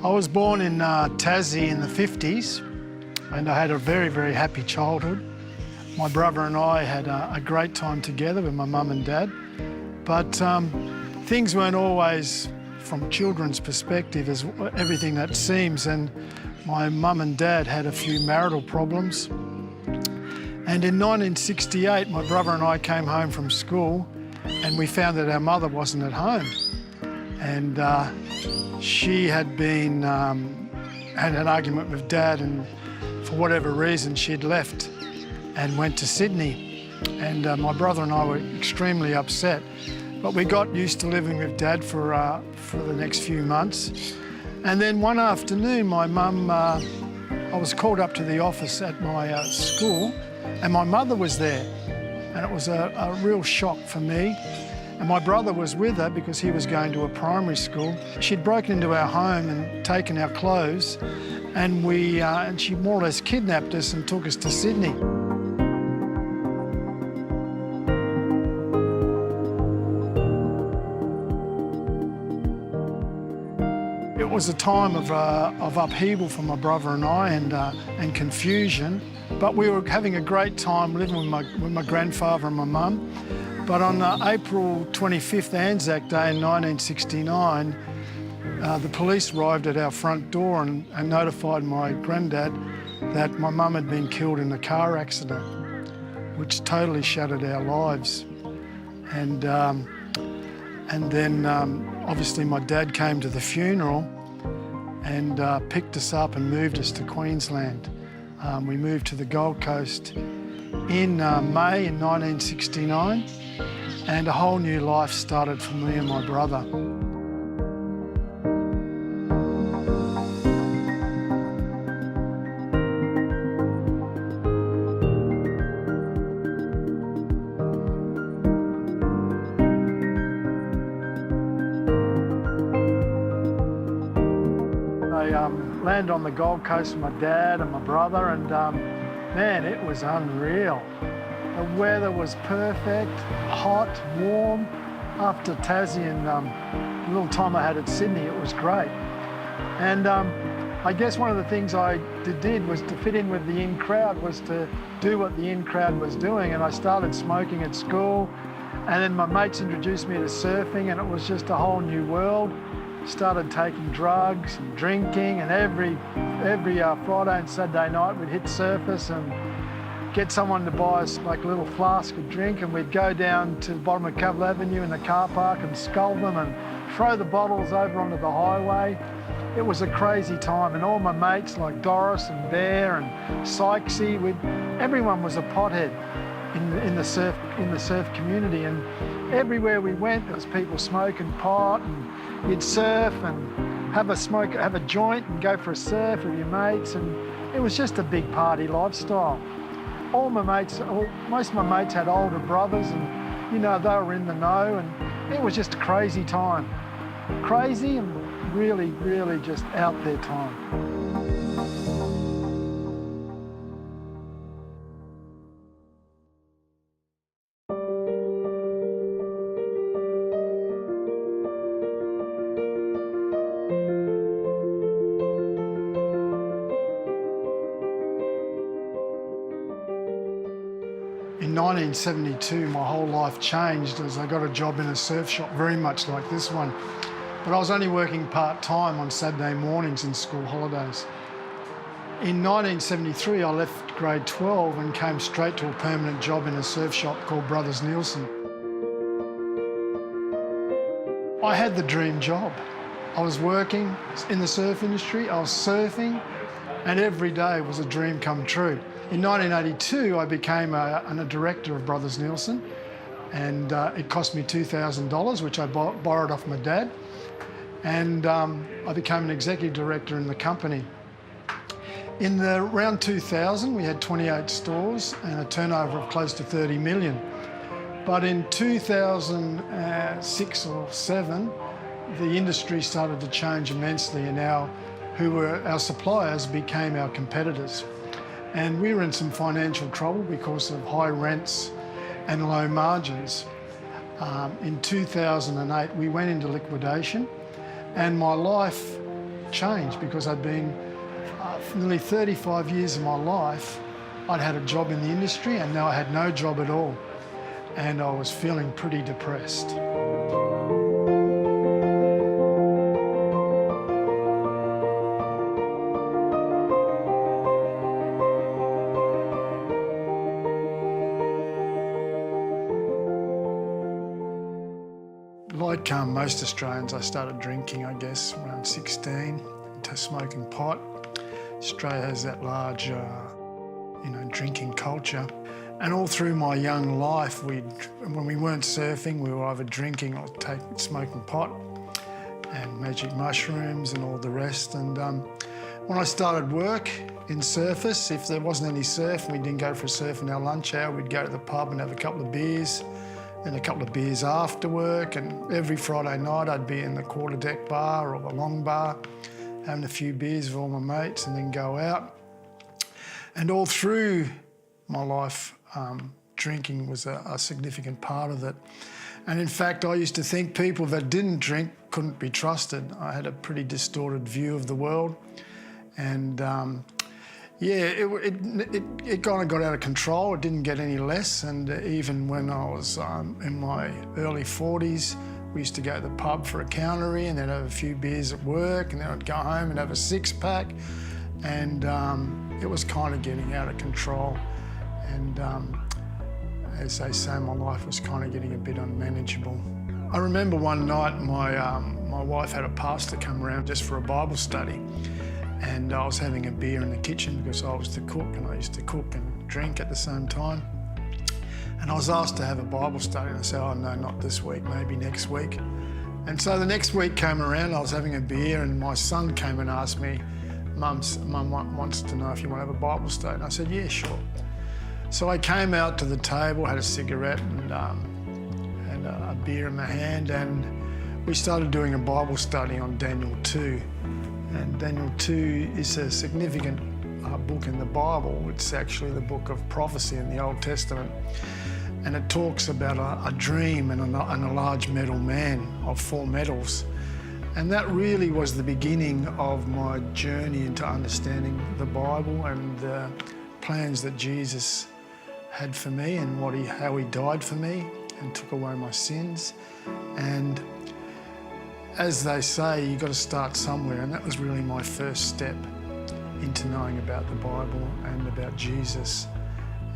I was born in Tassie in the 50s, and I had a very, very happy childhood. My brother and I had a great time together with my mum and dad, but things weren't always, from children's perspective, as everything that seems, and my mum and dad had a few marital problems. And in 1968, my brother and I came home from school and we found that our mother wasn't at home. And she had had an argument with Dad, and for whatever reason she'd left and went to Sydney. And my brother and I were extremely upset. But we got used to living with Dad for the next few months. And then one afternoon, my mum, I was called up to the office at my school, and my mother was there. And it was a real shock for me. And my brother was with her because he was going to a primary school. She'd broken into our home and taken our clothes, and she more or less kidnapped us and took us to Sydney. It was a time of upheaval for my brother and I, and confusion. But we were having a great time living with my grandfather and my mum. But on April 25th, Anzac Day in 1969, the police arrived at our front door and notified my granddad that my mum had been killed in a car accident, which totally shattered our lives. And then obviously my dad came to the funeral and picked us up and moved us to Queensland. We moved to the Gold Coast in May in 1969, and a whole new life started for me and my brother. I landed on the Gold Coast with my dad and my brother, and man, it was unreal. The weather was perfect, hot, warm. After Tassie and the little time I had at Sydney, it was great. And I guess one of the things I did was to fit in with the in crowd, was to do what the in crowd was doing. And I started smoking at school, and then my mates introduced me to surfing, and it was just a whole new world. Started taking drugs and drinking, and every Friday and Saturday night we'd hit surface and get someone to buy us like a little flask of drink, and we'd go down to the bottom of Cavill Avenue in the car park and scull them and throw the bottles over onto the highway. It was a crazy time, and all my mates like Doris and Bear and Sykesy, everyone was a pothead in the surf community, and everywhere we went there was people smoking pot, and you'd surf and have a joint and go for a surf with your mates, and it was just a big party lifestyle. Most of my mates had older brothers, and you know, they were in the know, and it was just a crazy time. Crazy and really, really just out there time. In 1972, my whole life changed as I got a job in a surf shop, very much like this one. But I was only working part-time on Saturday mornings in school holidays. In 1973, I left grade 12 and came straight to a permanent job in a surf shop called Brothers Nielsen. I had the dream job. I was working in the surf industry, I was surfing, and every day was a dream come true. In 1982, I became a director of Brothers Nielsen, and it cost me $2,000, which I borrowed off my dad, and I became an executive director in the company. In around 2000, we had 28 stores and a turnover of close to 30 million. But in 2006 or 7, the industry started to change immensely, and our suppliers became our competitors. And we were in some financial trouble because of high rents and low margins. In 2008, we went into liquidation, and my life changed because I'd been for nearly 35 years of my life, I'd had a job in the industry and now I had no job at all. And I was feeling pretty depressed. Like most Australians, I started drinking, I guess, around 16, into smoking pot. Australia has that large, drinking culture. And all through my young life, when we weren't surfing, we were either drinking or smoking pot and magic mushrooms and all the rest. And when I started work in surface, if there wasn't any surf and we didn't go for a surf in our lunch hour, we'd go to the pub and have a couple of beers and a couple of beers after work. And every Friday night I'd be in the quarterdeck bar or the long bar, having a few beers with all my mates and then go out. And all through my life, drinking was a significant part of it. And in fact, I used to think people that didn't drink couldn't be trusted. I had a pretty distorted view of the world. And it kind of got out of control. It didn't get any less. And even when I was in my early 40s, we used to go to the pub for a countery and then have a few beers at work, and then I'd go home and have a six-pack. And it was kind of getting out of control. And as they say, my life was kind of getting a bit unmanageable. I remember one night my wife had a pastor come around just for a Bible study, and I was having a beer in the kitchen because I was the cook and I used to cook and drink at the same time. And I was asked to have a Bible study, and I said, oh no, not this week, maybe next week. And so the next week came around, I was having a beer, and my son came and asked me, Mum wants to know if you want to have a Bible study. And I said, yeah, sure. So I came out to the table, had a cigarette and a beer in my hand, and we started doing a Bible study on Daniel 2. And Daniel 2 is a significant book in the Bible. It's actually the book of prophecy in the Old Testament. And it talks about a dream and a large metal man of 4 metals. And that really was the beginning of my journey into understanding the Bible and the plans that Jesus had for me and how he died for me and took away my sins. And as they say, you've got to start somewhere, and that was really my first step into knowing about the Bible and about Jesus.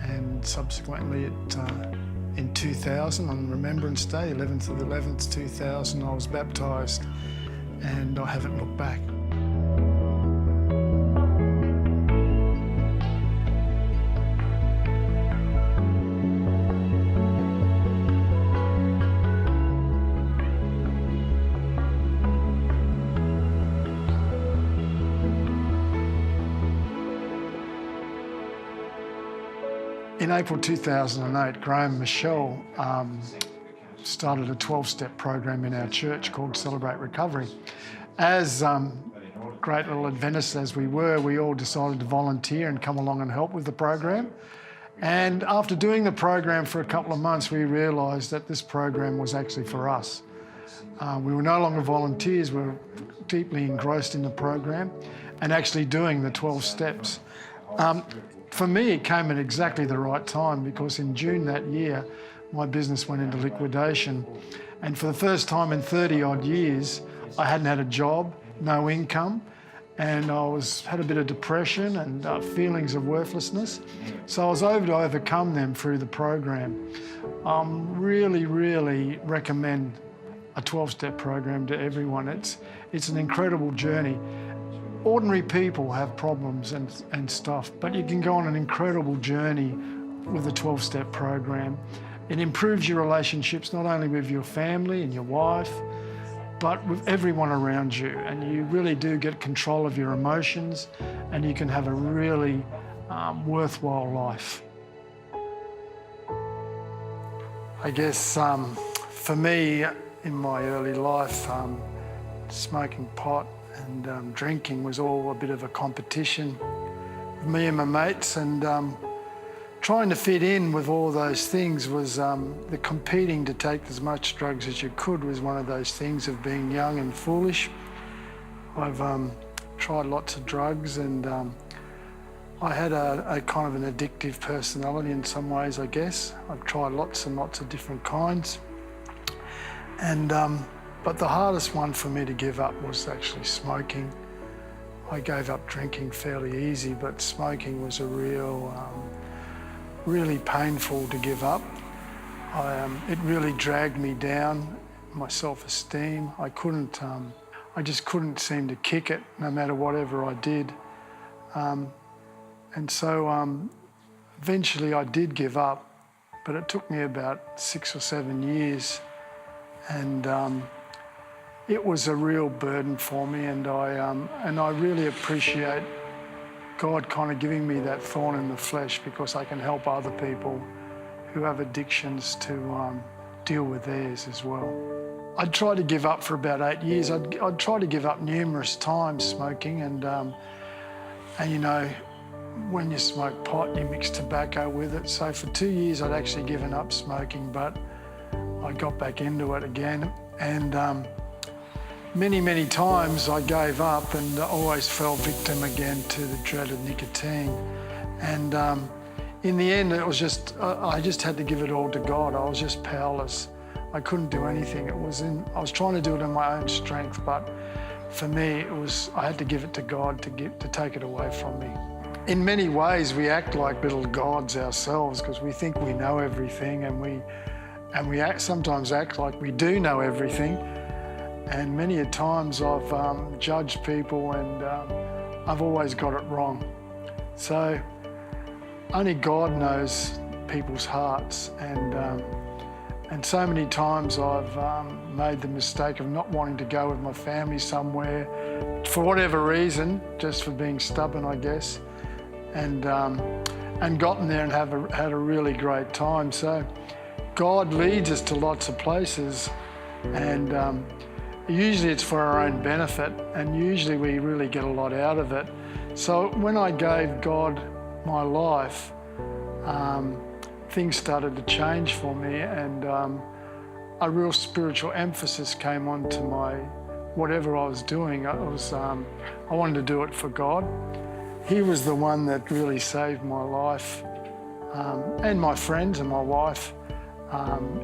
And subsequently, in 2000, on Remembrance Day, 11th of the 11th, 2000, I was baptised, and I haven't looked back. In April 2008, Graham and Michelle started a 12-step program in our church called Celebrate Recovery. As great little Adventists as we were, we all decided to volunteer and come along and help with the program. And after doing the program for a couple of months, we realised that this program was actually for us. We were no longer volunteers, we were deeply engrossed in the program and actually doing the 12 steps. For me, it came at exactly the right time, because in June that year, my business went into liquidation. And for the first time in 30-odd years, I hadn't had a job, no income, and I had a bit of depression and feelings of worthlessness. So I was able to overcome them through the program. Really recommend a 12-step program to everyone. It's an incredible journey. Ordinary people have problems and stuff, but you can go on an incredible journey with a 12-step program. It improves your relationships, not only with your family and your wife, but with everyone around you. And you really do get control of your emotions, and you can have a really worthwhile life. I guess for me, in my early life, smoking pot and drinking was all a bit of a competition with me and my mates, and trying to fit in with all those things was the competing to take as much drugs as you could was one of those things of being young and foolish. I've tried lots of drugs, and I had a kind of an addictive personality in some ways, I guess. I've tried lots and lots of different kinds. And but the hardest one for me to give up was actually smoking. I gave up drinking fairly easy, but smoking was a really painful to give up. It really dragged me down, my self-esteem. I just couldn't seem to kick it, no matter whatever I did. And so eventually I did give up, but it took me about 6 or 7 years. And it was a real burden for me, and I really appreciate God kind of giving me that thorn in the flesh, because I can help other people who have addictions to deal with theirs as well. I'd tried to give up for about 8 years. I'd tried to give up numerous times smoking, and you know, when you smoke pot, you mix tobacco with it. So for 2 years, I'd actually given up smoking, but I got back into it again. And many times I gave up and always fell victim again to the dreaded nicotine. And in the end, it was just, I just had to give it all to God. I was just powerless. I couldn't do anything. I was trying to do it in my own strength, but for me, I had to give it to God to take it away from me. In many ways, we act like little gods ourselves, because we think we know everything, and we sometimes act like we do know everything. And many a times I've judged people, and I've always got it wrong. So only God knows people's hearts, and so many times I've made the mistake of not wanting to go with my family somewhere for whatever reason, just for being stubborn, I guess, and gotten there and had a really great time. So God leads us to lots of places, and usually it's for our own benefit, and usually we really get a lot out of it. So when I gave God my life, things started to change for me, and a real spiritual emphasis came onto whatever I was doing. I wanted to do it for God. He was the one that really saved my life, and my friends and my wife,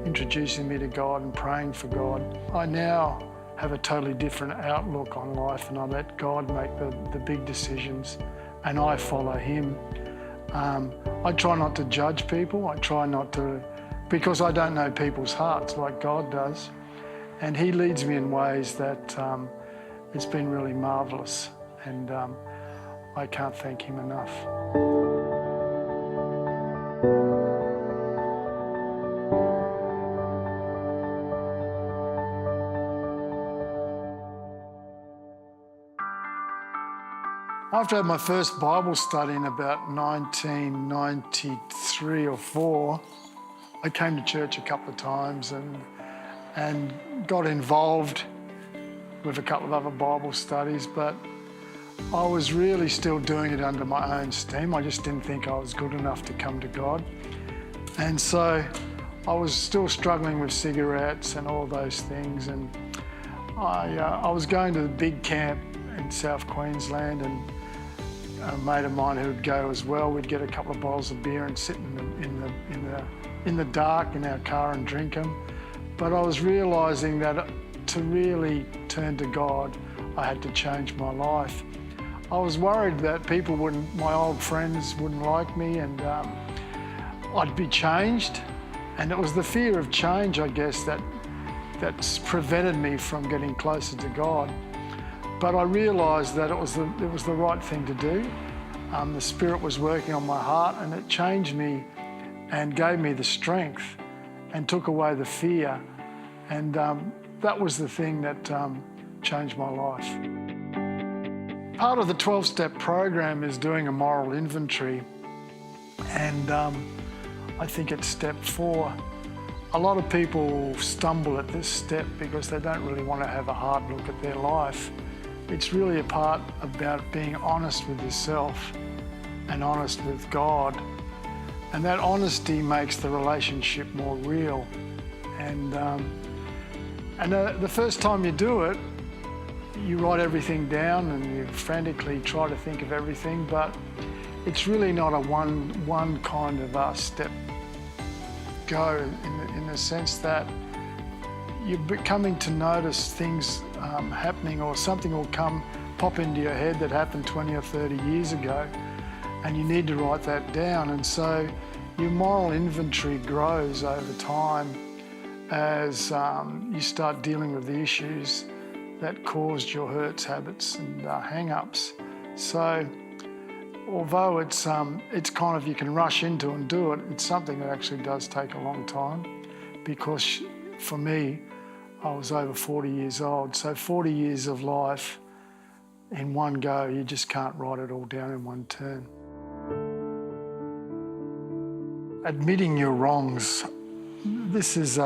introducing me to God and praying for God. I now have a totally different outlook on life, and I let God make the big decisions, and I follow Him. I try not to judge people. I try not to, because I don't know people's hearts like God does. And He leads me in ways that it's been really marvelous, and I can't thank Him enough. After I had my first Bible study in about 1993 or 4, I came to church a couple of times and got involved with a couple of other Bible studies, but I was really still doing it under my own steam. I just didn't think I was good enough to come to God. And so I was still struggling with cigarettes and all those things, and I was going to the big camp in South Queensland, and a mate of mine who would go as well. We'd get a couple of bottles of beer and sit in the dark in our car and drink them. But I was realising that to really turn to God, I had to change my life. I was worried that my old friends wouldn't like me, and I'd be changed. And it was the fear of change, I guess, that's prevented me from getting closer to God. But I realised that it was the right thing to do. The Spirit was working on my heart, and it changed me and gave me the strength and took away the fear. And that was the thing that changed my life. Part of the 12-step program is doing a moral inventory, and I think it's step 4. A lot of people stumble at this step because they don't really want to have a hard look at their life. It's really a part about being honest with yourself and honest with God. And that honesty makes the relationship more real. And the first time you do it, you write everything down and you frantically try to think of everything, but it's really not a one kind of step go in the sense that you're coming to notice things happening, or something will pop into your head that happened 20 or 30 years ago, and you need to write that down. And so your moral inventory grows over time as you start dealing with the issues that caused your hurts, habits and hang-ups. So although it's kind of, you can rush into and do it, it's something that actually does take a long time, because for me, I was over 40 years old. So 40 years of life in one go, you just can't write it all down in one turn. Admitting your wrongs. This is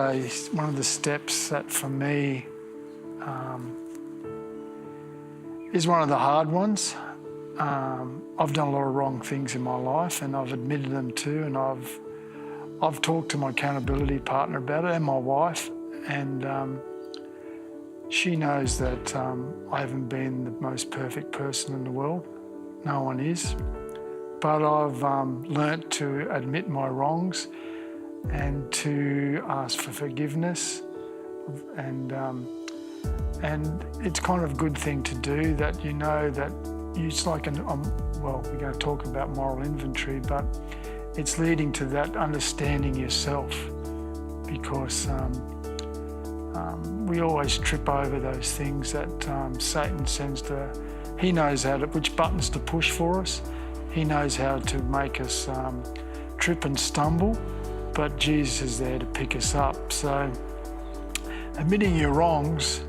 one of the steps that for me is one of the hard ones. I've done a lot of wrong things in my life, and I've admitted them too, and I've talked to my accountability partner about it, and my wife, and she knows that I haven't been the most perfect person in the world. No one is. But I've learnt to admit my wrongs and to ask for forgiveness, and it's kind of a good thing to do, that you know that it's like well, we're going to talk about moral inventory, but it's leading to that understanding yourself, because we always trip over those things that Satan sends to. He knows which buttons to push for us. He knows how to make us trip and stumble, but Jesus is there to pick us up. So admitting your wrongs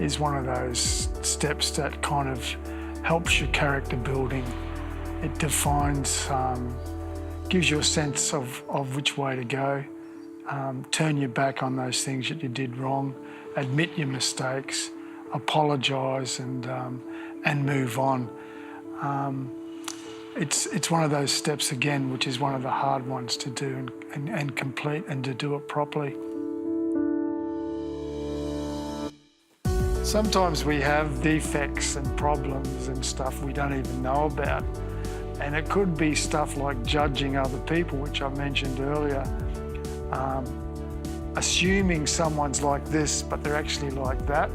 is one of those steps that kind of helps your character building. It defines, gives you a sense of which way to go. Turn your back on those things that you did wrong, admit your mistakes, apologise, and move on. It's one of those steps again, which is one of the hard ones to do and complete, and to do it properly. Sometimes we have defects and problems and stuff we don't even know about. And it could be stuff like judging other people, which I mentioned earlier. Assuming someone's like this, but they're actually like that.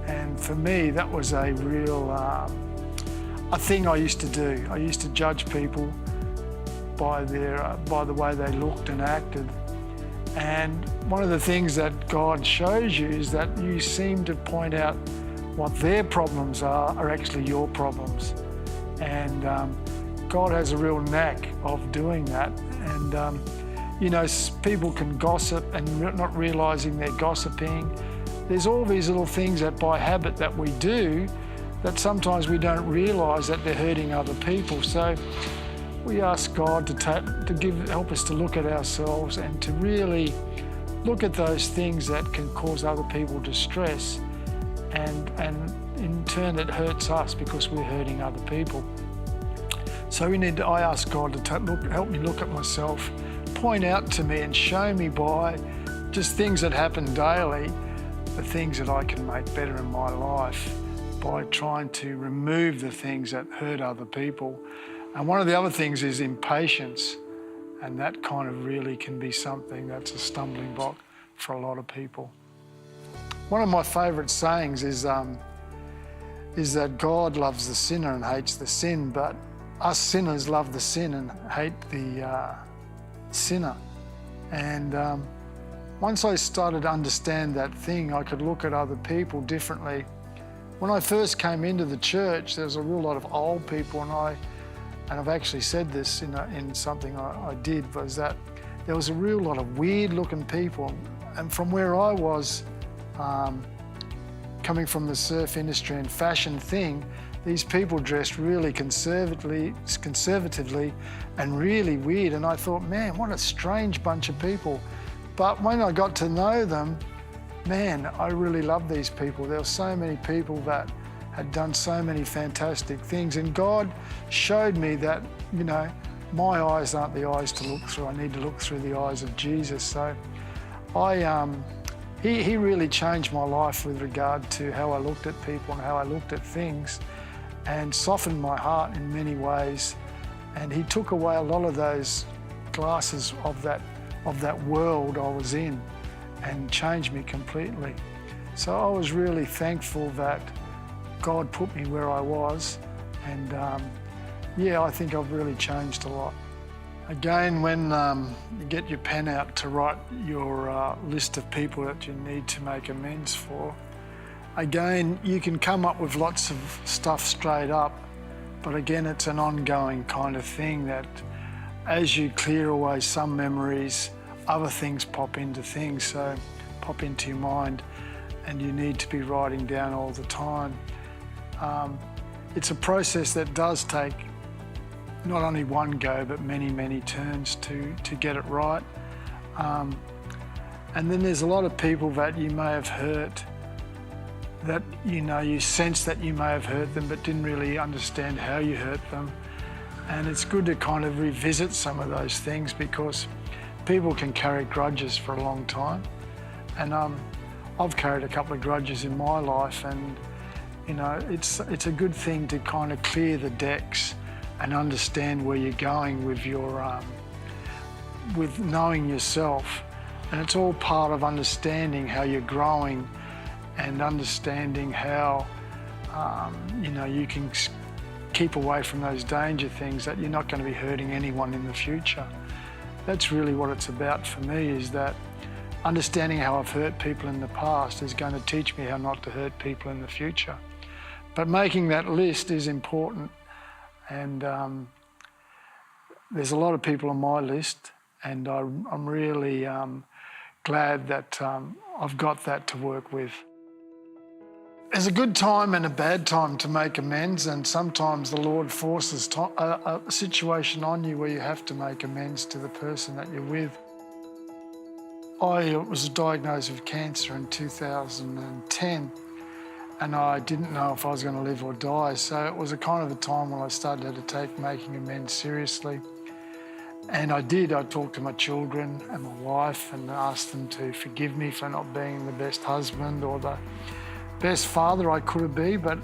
And for me, that was a real a thing I used to do. I used to judge people by the way they looked and acted. And one of the things that God shows you is that you seem to point out what their problems are actually your problems. And God has a real knack of doing that. And you know, people can gossip and not realising they're gossiping. There's all these little things that by habit that we do that sometimes we don't realise that they're hurting other people. So we ask God to help us to look at ourselves and to really look at those things that can cause other people distress, and in turn it hurts us because we're hurting other people. So I ask God to help me look at myself, point out to me and show me by just things that happen daily, the things that I can make better in my life by trying to remove the things that hurt other people. And one of the other things is impatience, and that kind of really can be something that's a stumbling block for a lot of people. One of my favourite sayings is that God loves the sinner and hates the sin, but us sinners love the sin and hate the sinner. And once I started to understand that thing, I could look at other people differently. When I first came into the church, there was a real lot of old people, and I've actually said this in something I did, was that there was a real lot of weird-looking people. And from where I was, coming from the surf industry and fashion thing, these people dressed really conservatively and really weird. And I thought, man, what a strange bunch of people. But when I got to know them, man, I really loved these people. There were so many people that had done so many fantastic things, and God showed me that, you know, my eyes aren't the eyes to look through. I need to look through the eyes of Jesus. So I he really changed my life with regard to how I looked at people and how I looked at things, and softened my heart in many ways. And he took away a lot of those glasses of that world I was in and changed me completely. So I was really thankful that God put me where I was, and yeah, I think I've really changed a lot. Again, when you get your pen out to write your list of people that you need to make amends for, again, you can come up with lots of stuff straight up, but again, it's an ongoing kind of thing that as you clear away some memories, other things pop into your mind, and you need to be writing down all the time. It's a process that does take not only one go, but many, many turns to get it right. And then there's a lot of people that you may have hurt, that you sense that you may have hurt them, but didn't really understand how you hurt them. And it's good to kind of revisit some of those things, because people can carry grudges for a long time. And I've carried a couple of grudges in my life, and it's a good thing to kind of clear the decks and understand where you're going with your with knowing yourself. And it's all part of understanding how you're growing and understanding how you can keep away from those danger things, that you're not going to be hurting anyone in the future. That's really what it's about for me, is that understanding how I've hurt people in the past is going to teach me how not to hurt people in the future. But making that list is important, and there's a lot of people on my list, and I'm really glad that I've got that to work with. There's a good time and a bad time to make amends, and sometimes the Lord forces a situation on you where you have to make amends to the person that you're with. I was diagnosed with cancer in 2010, and I didn't know if I was going to live or die, so it was a kind of a time when I started to take making amends seriously. And I did. I talked to my children and my wife and asked them to forgive me for not being the best husband or the best father I could have been. But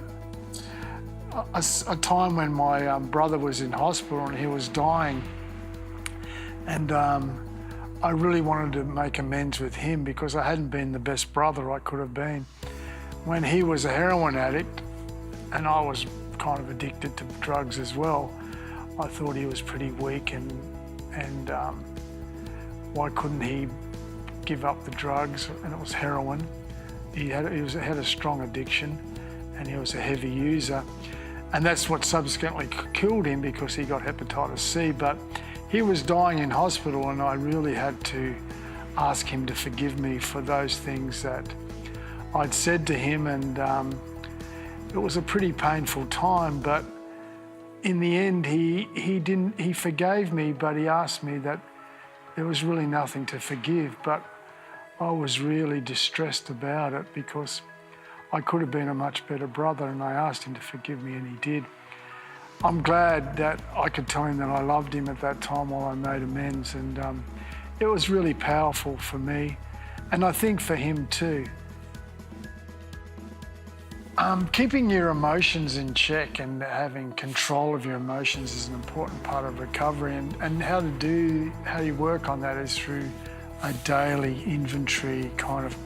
a time when my brother was in hospital and he was dying, and I really wanted to make amends with him because I hadn't been the best brother I could have been. When he was a heroin addict and I was kind of addicted to drugs as well, I thought he was pretty weak, and why couldn't he give up the drugs? And it was heroin. He had a strong addiction, and he was a heavy user, and that's what subsequently killed him, because he got hepatitis C. But he was dying in hospital, and I really had to ask him to forgive me for those things that I'd said to him, and it was a pretty painful time. But in the end, he forgave me, but he asked me that there was really nothing to forgive. But I was really distressed about it, because I could have been a much better brother, and I asked him to forgive me, and he did. I'm glad that I could tell him that I loved him at that time while I made amends, and it was really powerful for me, and I think for him too. Keeping your emotions in check and having control of your emotions is an important part of recovery, and how you work on that is through a daily inventory kind of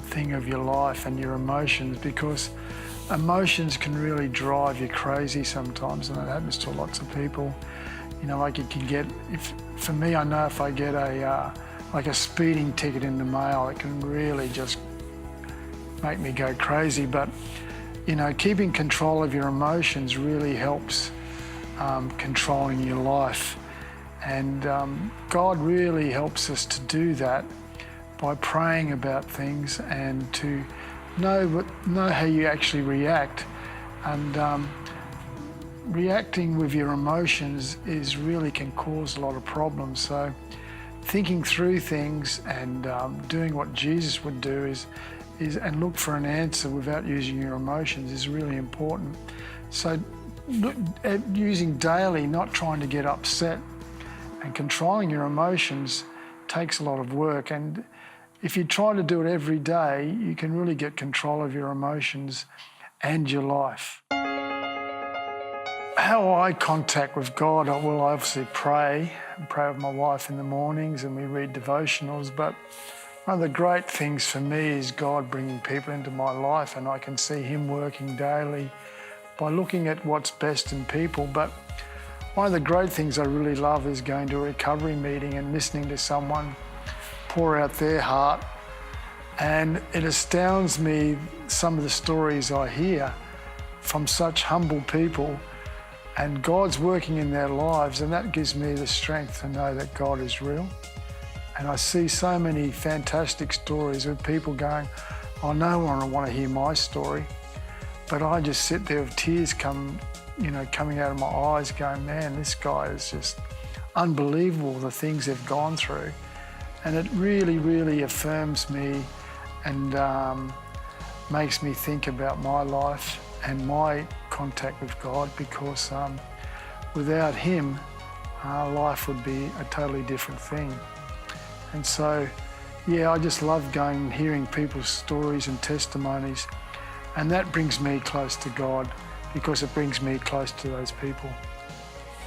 thing of your life and your emotions, because emotions can really drive you crazy sometimes, and that happens to lots of people. Like it can get, for me, I know if I get a speeding ticket in the mail, it can really just make me go crazy. But keeping control of your emotions really helps controlling your life, and God really helps us to do that by praying about things and to know how you actually react. And reacting with your emotions can cause a lot of problems. So thinking through things and doing what Jesus would do and look for an answer without using your emotions is really important. So using daily, not trying to get upset, and controlling your emotions takes a lot of work. And if you try to do it every day, you can really get control of your emotions and your life. How I contact with God, I obviously pray with my wife in the mornings, and we read devotionals, but one of the great things for me is God bringing people into my life, and I can see him working daily by looking at what's best in people. But one of the great things I really love is going to a recovery meeting and listening to someone pour out their heart. And it astounds me, some of the stories I hear from such humble people, and God's working in their lives, and that gives me the strength to know that God is real. And I see so many fantastic stories of people going, oh, no one will want to hear my story. But I just sit there with tears coming out of my eyes going, man, this guy is just unbelievable, the things they've gone through. And it really, really affirms me and makes me think about my life and my contact with God, because without him, life would be a totally different thing. And so, yeah, I just love going and hearing people's stories and testimonies, and that brings me close to God because it brings me close to those people.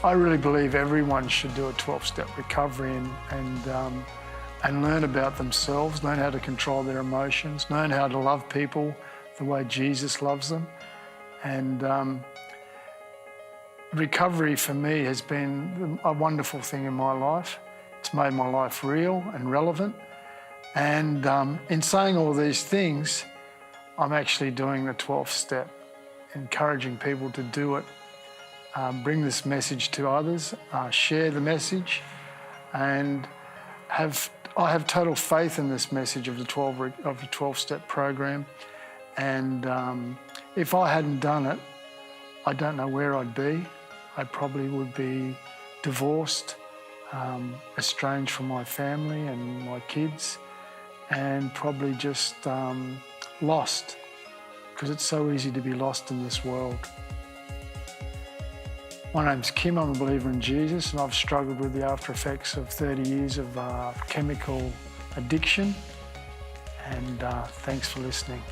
I really believe everyone should do a 12-step recovery and learn about themselves, learn how to control their emotions, learn how to love people the way Jesus loves them. And recovery for me has been a wonderful thing in my life. It's made my life real and relevant. And in saying all these things, I'm actually doing the 12th step, encouraging people to do it, bring this message to others, share the message, and I have total faith in this message of the 12-step program. And if I hadn't done it, I don't know where I'd be. I probably would be divorced, estranged from my family and my kids, and probably just lost, because it's so easy to be lost in this world. My name's Kim, I'm a believer in Jesus, and I've struggled with the after effects of 30 years of chemical addiction. And thanks for listening.